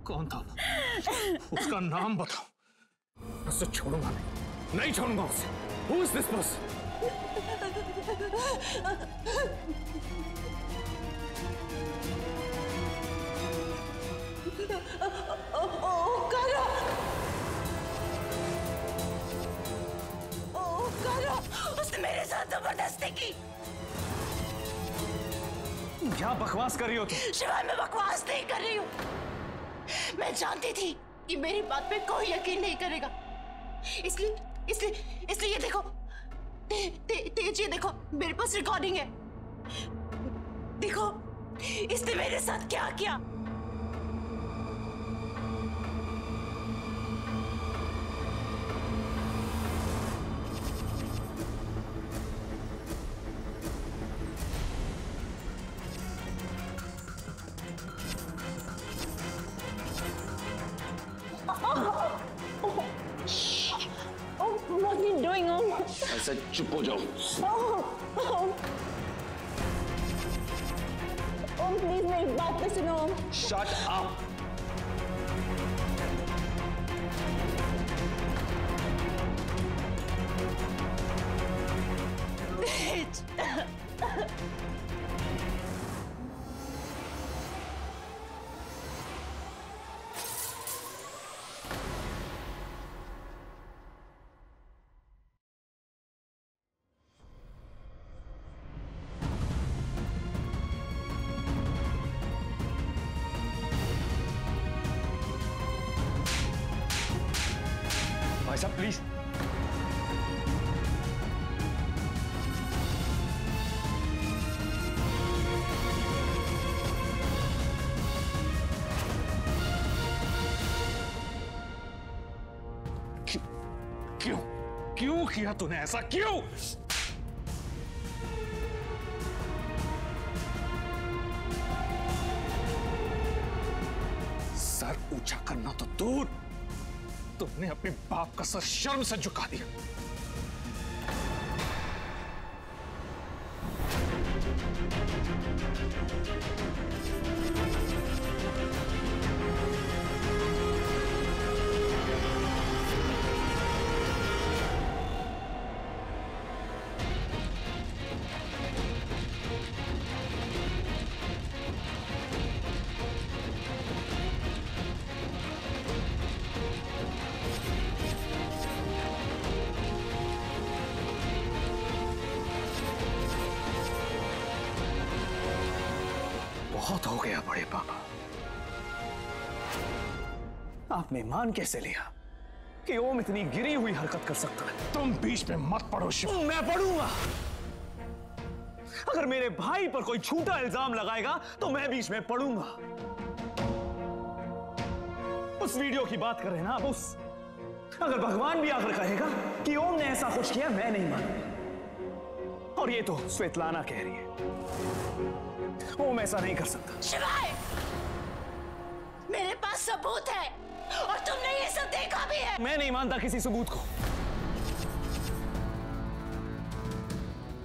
कौन था वो? उसका नाम बताओ। उसे छोड़ूंगा नहीं छोड़ूंगा उसे। Who is this person? उसने मेरे साथ जबरदस्ती की। क्या बकवास कर रही हो तुम? शिवा, मैं बकवास नहीं कर रही हूँ। मैं जानती थी कि मेरी बात पे कोई यकीन नहीं करेगा, इसलिए ये देखो, तेज ये देखो, मेरे पास रिकॉर्डिंग है। देखो इसने मेरे साथ क्या किया। What are you doing, Om? ऐसे चुप हो जाओ। Om, please मेरी बात तो सुनो। Shut up. भाई साहब प्लीज। क्यों किया तूने ऐसा? क्यों? सर ऊंचा करना तो दूर, तुमने अपने बाप का सर शर्म से झुका दिया। बहुत हो गया बड़े पापा। आपने मान कैसे लिया कि ओम इतनी गिरी हुई हरकत कर सकता है? तुम बीच में मत पड़ो शिव। मैं पढ़ूंगा। अगर मेरे भाई पर कोई झूठा इल्जाम लगाएगा तो मैं बीच में पढ़ूंगा। उस वीडियो की बात कर रहे हैं ना आप? अगर भगवान भी आकर कहेगा कि ओम ने ऐसा कुछ किया, मैं नहीं मानूंगा। और ये तो स्वेतलाना कह रही है, ओम ऐसा नहीं कर सकता। शिवाय, मेरे पास सबूत है और तुमने ये सब देखा भी है। मैं नहीं मानता किसी सबूत को।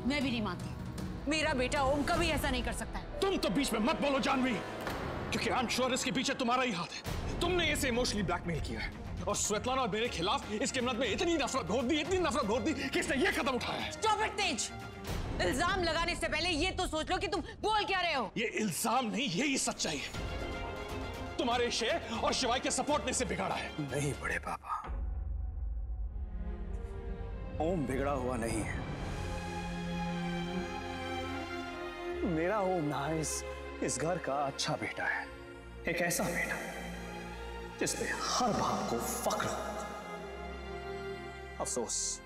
मैं भी नहीं मानती। मेरा बेटा ओम कभी ऐसा नहीं कर सकता है। तुम तो बीच में मत बोलो जानवी, क्योंकि आई एम श्योर इसके पीछे तुम्हारा ही हाथ है। तुमने इसे इमोशनली ब्लैकमेल किया है और स्वेतलाना और मेरे खिलाफ इसके मन में इतनी नफरत भोर दी कि इसने ये कदम उठाया है। स्टॉप इट तेज। इल्जाम लगाने से पहले ये तो सोच लो कि तुम बोल क्या रहे हो। ये इल्जाम नहीं, यही सच्चाई है। तुम्हारे शेर और शिवाय के सपोर्ट ने इसे बिगाड़ा है। नहीं बड़े पापा, ओम बिगड़ा हुआ नहीं है। मेरा ओम ना इस घर का अच्छा बेटा है, एक ऐसा बेटा जिसपे हर बाप को फख्र हो। अफसोस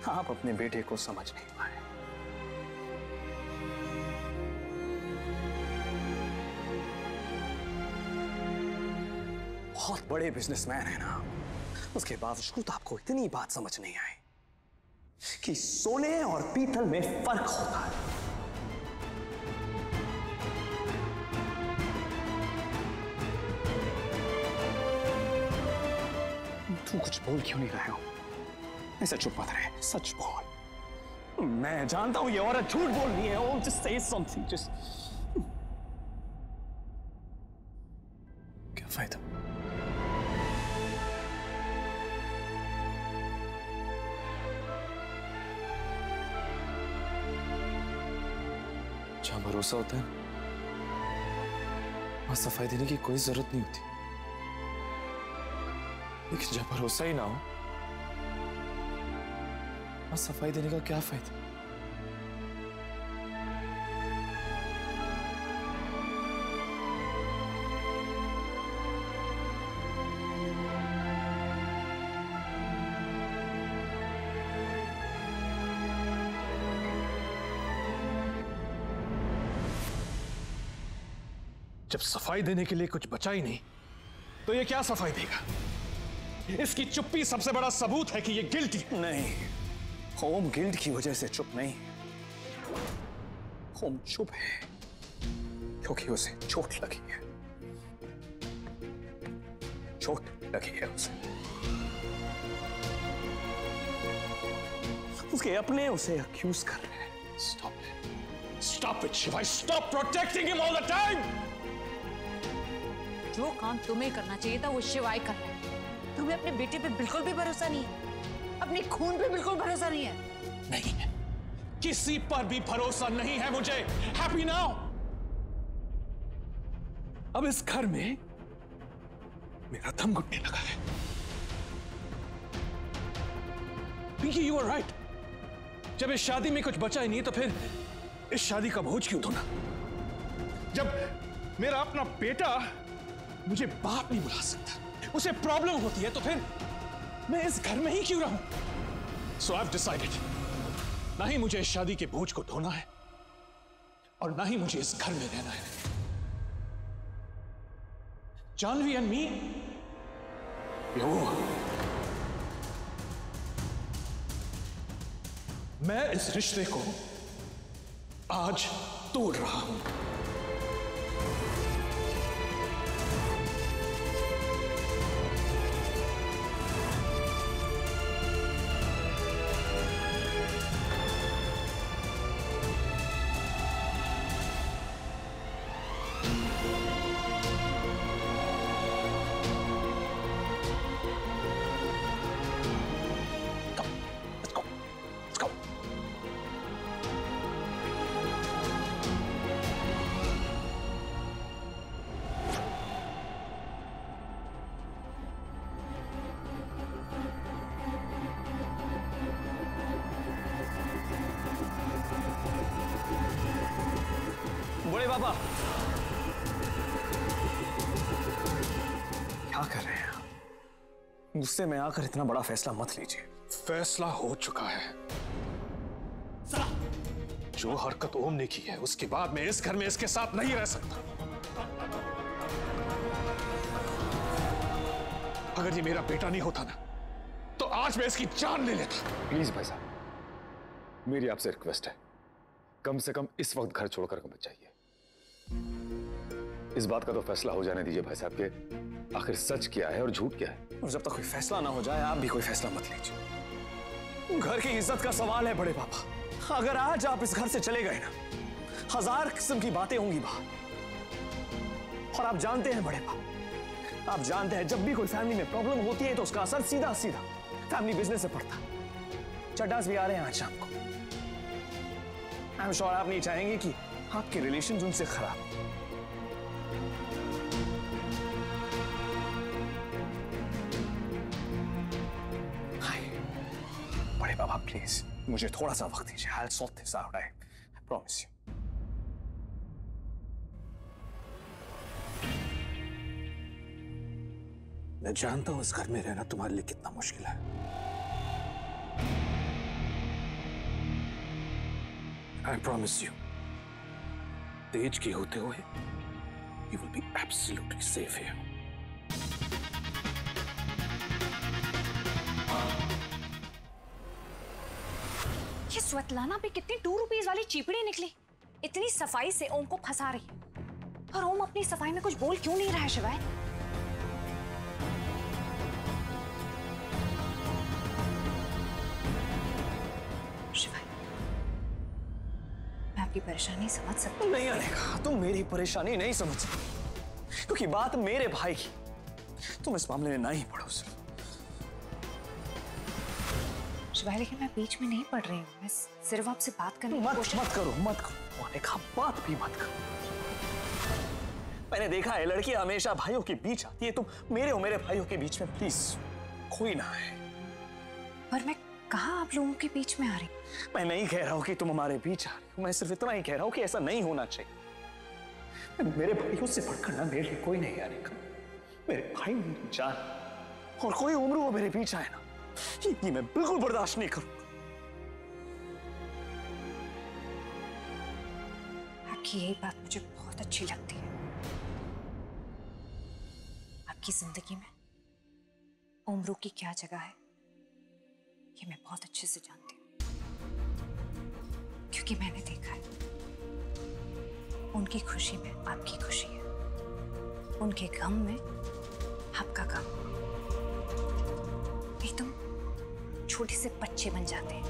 आप अपने बेटे को समझ नहीं पाए। बहुत बड़े बिजनेसमैन है ना, उसके बावजूद आपको इतनी बात समझ नहीं आई कि सोने और पीतल में फर्क होता है। तुम कुछ बोल क्यों नहीं रहे हो? ऐसा चुप मत रहे, सच बोल। मैं जानता हूं ये औरत झूठ बोल रही है। ओम, just say something, just फायदा? जहां भरोसा होता है वहां सफाई देने की कोई जरूरत नहीं होती, लेकिन जब भरोसा ही ना हो वहां सफाई देने का क्या फायदा? जब सफाई देने के लिए कुछ बचा ही नहीं तो ये क्या सफाई देगा? इसकी चुप्पी सबसे बड़ा सबूत है कि ये गिल्टी नहीं, ओम गिल्ट की वजह से चुप नहीं, ओम चुप है क्योंकि उसे चोट लगी है, चोट लगी है उसे। उसके अपने उसे अक्यूज कर रहे हैं। Stop it, शिवाय, stop protecting him all the time! जो काम तुम्हें करना चाहिए था वो शिवाय कर रहा है। तुम्हें अपने बेटे पे बिल्कुल भी भरोसा नहीं है, अपने खून पे बिल्कुल भरोसा नहीं है। नहीं है, किसी पर भी भरोसा नहीं है मुझे। Happy now? अब इस घर में मेरा दम घुटने लगा है। Pinky, you are right. जब इस शादी में कुछ बचा ही नहीं तो फिर इस शादी का बोझ क्यों ढोना? जब मेरा अपना बेटा मुझे बाप नहीं बुला सकता, उसे प्रॉब्लम होती है, तो फिर मैं इस घर में ही क्यों रहूं? सो आई हैव डिसाइडेड, ना ही मुझे इस शादी के बोझ को ढोना है और ना ही मुझे इस घर में रहना है। जानवी एंड मी, मैं इस रिश्ते को आज तोड़ रहा हूं। बड़े बाबा, क्या कर रहे हैं आप? गुस्से में आकर इतना बड़ा फैसला मत लीजिए। फैसला हो चुका है। जो हरकत ओम ने की है उसके बाद मैं इस घर में इसके साथ नहीं रह सकता। अगर ये मेरा बेटा नहीं होता ना तो आज मैं इसकी जान ले लेता। प्लीज भाई साहब, मेरी आपसे रिक्वेस्ट है, कम से कम इस वक्त घर छोड़कर मत जाइए। इस बात का तो फैसला हो जाने दीजिए भाई साहब के आखिर सच क्या है और झूठ क्या है। और जब तक कोई फैसला ना हो जाए आप भी कोई फैसला मत लीजिए। घर की इज्जत का सवाल है बड़े पापा। अगर आज आप इस घर से चले गए ना, 1000 किस्म की बातें होंगी बाहर। और आप जानते हैं बड़े पापा, आप जानते हैं जब भी कोई फैमिली में प्रॉब्लम होती है तो उसका असर सीधा सीधा फैमिली बिजनेस से पड़ता है। चड्डास भी आ रहे हैं आज शाम को। आई एम श्योर आप नहीं चाहेंगे कि आपके रिलेशन उनसे खराब। बड़े बाबा प्लीज मुझे थोड़ा सा वक्त दीजिए। I'll sort this out, I promise you. मैं जानता हूं इस घर में रहना तुम्हारे लिए कितना मुश्किल है। I promise you, तेज की होते हुए you will be absolutely safe here. ये स्वेतलाना भी कितनी 2 रुपीस वाली चीपड़ी निकली। इतनी सफाई से ओम को फंसा रही है और ओम अपनी सफाई में कुछ बोल क्यों नहीं रहा है शिवाय? शिवाय, मैं आपकी परेशानी समझ सकती हूँ। नहीं अनेका, तुम मेरी परेशानी नहीं समझ सकती क्योंकि बात मेरे भाई की, तुम इस मामले में ना ही पढ़ो सिर्फ। शिवाय, लेकिन मैं बीच में नहीं पढ़ रही हूँ, मैं सिर्फ आपसे बात करने की मत कोशिश। मत करो, मत करो, अनिका बात भी मत करो। मैंने देखा है लड़की हमेशा भाइयों के बीच आती है, तुम मेरे और मेरे भाइयों के बीच में प्लीज कोई ना है। पर मैं कहाँ आप लोगों के बीच में आ रही? मैं नहीं कह रहा हूं कि तुम हमारे बीच आ रही हो, मैं सिर्फ इतना ही कह रहा हूं कि ऐसा नहीं होना चाहिए। मेरे भाइयों से बढ़कर ना मेरे लिए कोई नहीं आने का। मेरे भाई मेरी जान, और कोई उम्र वो मेरे बीच आए ना, ये मैं बिल्कुल बर्दाश्त नहीं करूंगा। आपकी यही बात मुझे बहुत अच्छी लगती है। आपकी जिंदगी में उम्रों की क्या जगह है ये मैं बहुत अच्छे से जानती हूँ, क्योंकि मैंने देखा है उनकी खुशी में आपकी खुशी है, उनके गम में आपका गम। एकदम छोटे से बच्चे बन जाते हैं।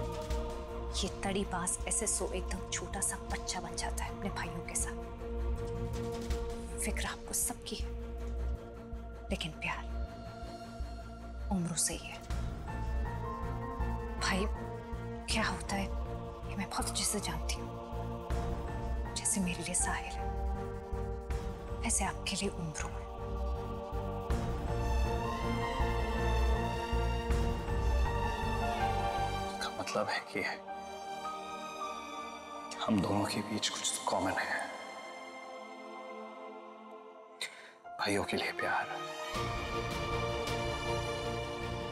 ये तड़ी बास SSO एकदम छोटा सा बच्चा बन जाता है अपने भाइयों के साथ। फिक्र आपको सबकी है, लेकिन प्यार उम्रों से ही है। भाई क्या होता है ये मैं बहुत अच्छे से जानती हूँ। जैसे मेरे लिए साहिल है, ऐसे आपके लिए उम्रों है। इसका मतलब है कि हम दोनों के बीच कुछ तो कॉमन है। भाइयों के लिए प्यार।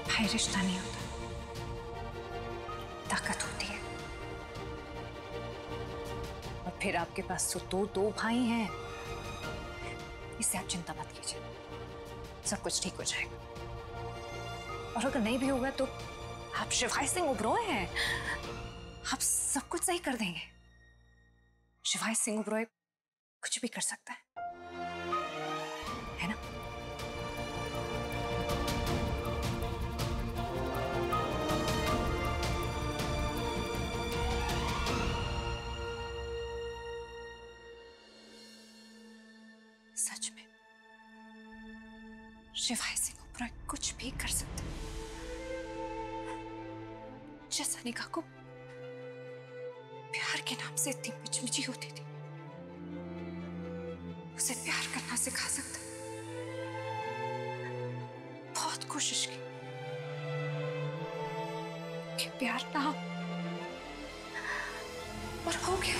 भाई रिश्ता नहीं होता, ताकत होती है। और फिर आपके पास तो दो भाई हैं। इससे आप चिंता मत कीजिए, सब कुछ ठीक हो जाएगा। और अगर नहीं भी होगा तो आप शिवाय सिंह ओबरॉय हैं, आप सब कुछ सही कर देंगे। शिवाय सिंह ओबरॉय कुछ भी कर सकता है ना? सच में शिवाय सिंह ओबरॉय कुछ भी कर सकते हैं। जैसा अनिका को प्यार के नाम से इतनी मिचमिची होती थी, उसे प्यार करना सिखा सकता। बहुत कोशिश की कि प्यार ना हो, और हो गया।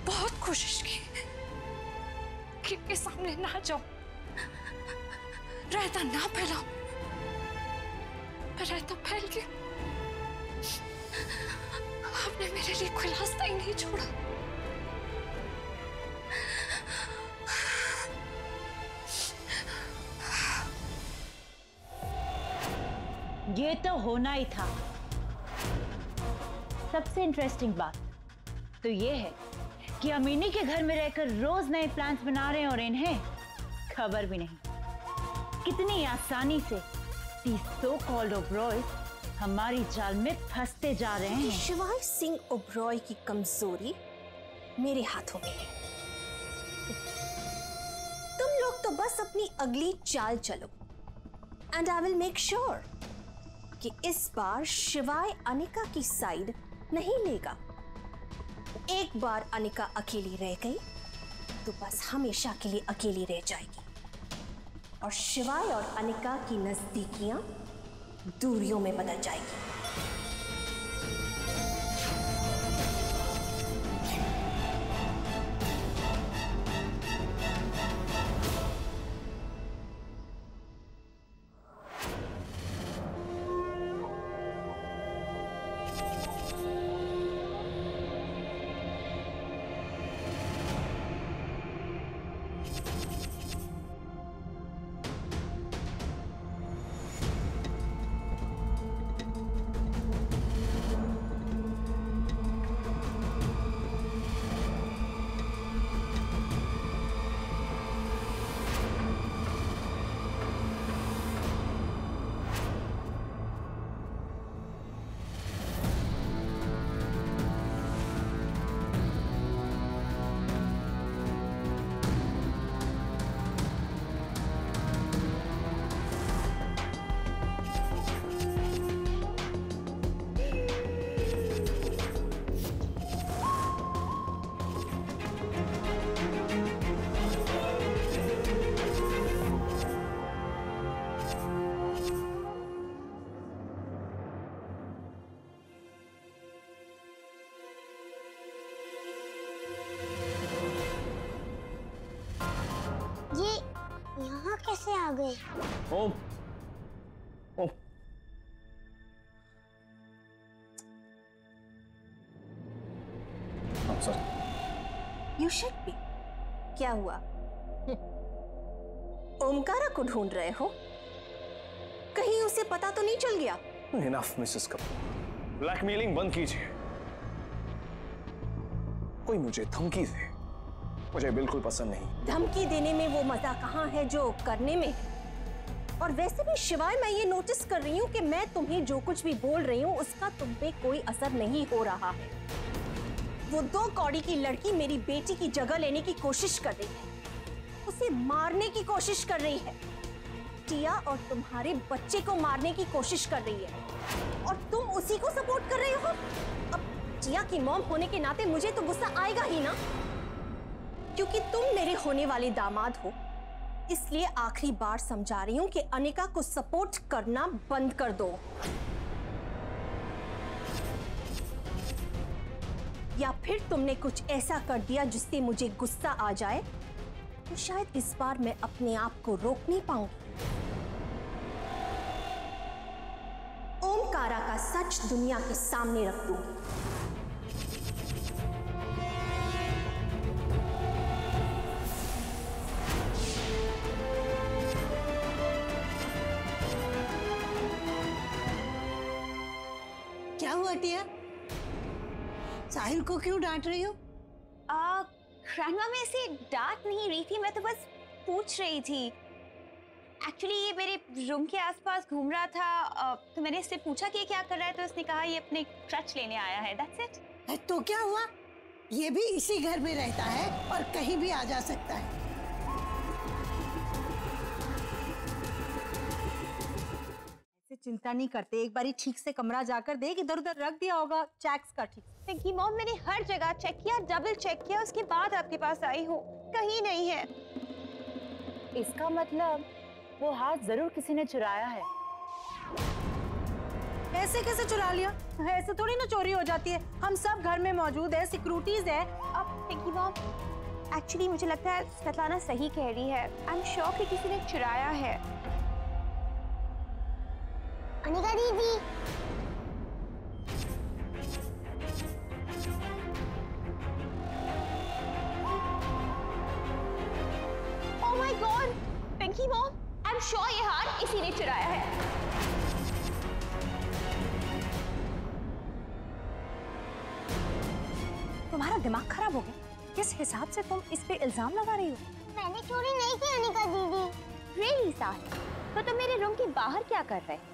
बहुत कोशिश की कि इसके सामने ना जाओ, रहता ना फैलाओ, पर रहता फैल गया। आपने मेरे लिए कोई रास्ता ही नहीं छोड़ा। ये तो होना ही था। सबसे इंटरेस्टिंग बात तो ये है कि हम इन्हीं के घर में रहकर रोज नए प्लान्स बना रहे हैं और इन्हें खबर भी नहीं। कितनी आसानी से सो कॉल्ड ओबरॉयज हमारी जाल में फंसते जा रहे हैं। शिवाय सिंह ओबरॉय की कमजोरी मेरे हाथों में है। तुम लोग तो बस अपनी अगली चाल चलो, and I will make sure कि इस बार शिवाय अनिका की साइड नहीं लेगा। एक बार अनिका अकेली रह गई तो बस हमेशा के लिए अकेली रह जाएगी, और शिवाय और अनिका की नजदीकियां दूरियों में बदल जाएगी। कैसे आ गए? ओम, ओम, सॉरी। You should be. क्या हुआ? ओमकारा को ढूंढ रहे हो? कहीं उसे पता तो नहीं चल गया? इनफ मिसेस कपूर, ब्लैकमेलिंग बंद कीजिए। कोई मुझे धमकी दे, मुझे बिल्कुल पसंद नहीं। धमकी देने में वो मजा कहाँ है जो करने में। और वैसे भी शिवाय, मैं ये नोटिस कर रही हूँ कि मैं तुम्हें जो कुछ भी बोल रही हूँ उसका तुम पे कोई असर नहीं हो रहा है। वो 2 कौड़ी की लड़की मेरी बेटी की जगह लेने की कोशिश कर रही है, उसे मारने की कोशिश कर रही है। टिया और तुम्हारे बच्चे को मारने की कोशिश कर रही है और तुम उसी को सपोर्ट कर रहे हो। अब टिया की मॉम होने के नाते मुझे तो गुस्सा आएगा ही ना, क्योंकि तुम मेरे होने वाले दामाद हो। इसलिए आखिरी बार समझा रही हूं कि अनिका को सपोर्ट करना बंद कर दो, या फिर तुमने कुछ ऐसा कर दिया जिससे मुझे गुस्सा आ जाए तो शायद इस बार मैं अपने आप को रोक नहीं पाऊंगी। ओमकारा का सच दुनिया के सामने रख दूंगी। क्या हुआ टिया? साहिल को क्यों डांट रही हो? ग्रैंडमा, मैं इसे डांट नहीं रही थी, मैं तो बस पूछ रही थी। एक्चुअली ये मेरे रूम के आसपास घूम रहा था, तो मैंने इससे पूछा कि ये क्या कर रहा है, तो इसने कहा ये अपने क्रच लेने आया है। That's it. तो क्या हुआ? ये भी इसी घर में रहता है और कहीं भी आ जा सकता है। ऐसे चिंता नहीं करते, एक बारी ठीक से कमरा जाकर देख, इधर उधर रख दिया होगा चेक्स का। ठीक पिंकी मॉम, मैंने हर जगह चेक किया, डबल चेक किया, उसके बाद आपके पास आई हूँ, कहीं नहीं है। इसका मतलब वो हाथ जरूर किसी ने चुराया है। ऐसे कैसे चुरा लिया? ऐसे थोड़ी ना चोरी हो जाती है, हम सब घर में मौजूद है, सिक्योरिटीज है। अब पिंकी मॉम, एक्चुअली मुझे लगता है स्वेतलाना सही कह रही है। आई एम श्योर कि किसी ने चुराया है। अनिका दीदी, oh my god, Pinky mom, I am sure ये हार इसी ने चुराया है। तुम्हारा दिमाग खराब हो गया? किस हिसाब से तुम इस पे इल्जाम लगा रही हो? मैंने चोरी नहीं की अनिका दीदी। रियली साहिल, तो तुम मेरे रूम के बाहर क्या कर रहे थे?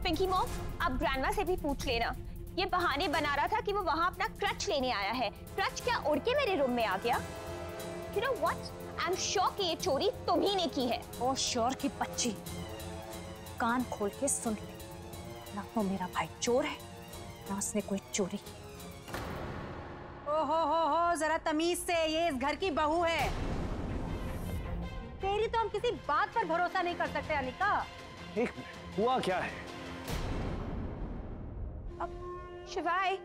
पिंकी मॉम, आप ग्रैंडमा से भी पूछ लेना। ये बहाने बना रहा था कि वो वहां अपना क्रच लेने आया है। क्रच क्या उड़ के मेरे रूम में आ गया? You know what? I'm sure कि ये चोरी तुम्ही ने की है। ओ श्योर की बच्ची, कान खोल के सुन ले, ना तो मेरा भाई चोर है, ना उसने कोई चोरी की। हो, जरा तमीज से, ये इस घर की बहू है। तेरी तो हम किसी बात पर भरोसा नहीं कर सकते अनिका। एक मिनट, हुआ क्या है? शिवाय,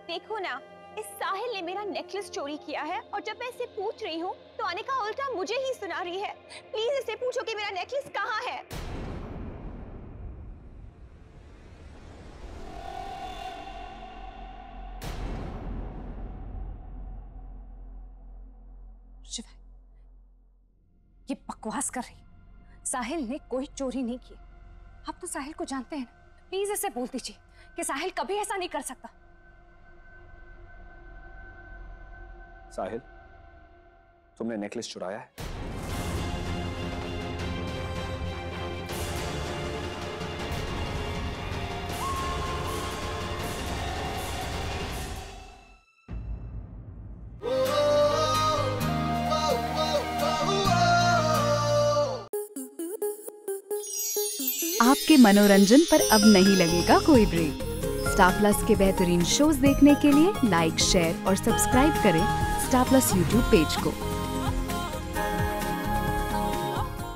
देखो ना, इस साहिल ने मेरा नेकलेस चोरी किया है और जब मैं इससे पूछ रही हूँ तो अनिका उल्टा मुझे ही सुना रही है। प्लीज इससे पूछो कि मेरा नेकलेस कहाँ है। शिवाय, ये बकवास कर रही। साहिल ने कोई चोरी नहीं की। आप तो साहिल को जानते हैं ना, प्लीज इसे बोल दीजिए कि साहिल कभी ऐसा नहीं कर सकता। साहिल, तुमने नेकलेस चुराया है? आपके मनोरंजन पर अब नहीं लगेगा कोई ब्रेक। स्टार प्लस के बेहतरीन शोज देखने के लिए लाइक, शेयर और सब्सक्राइब करें स्टार प्लस यूट्यूब पेज को।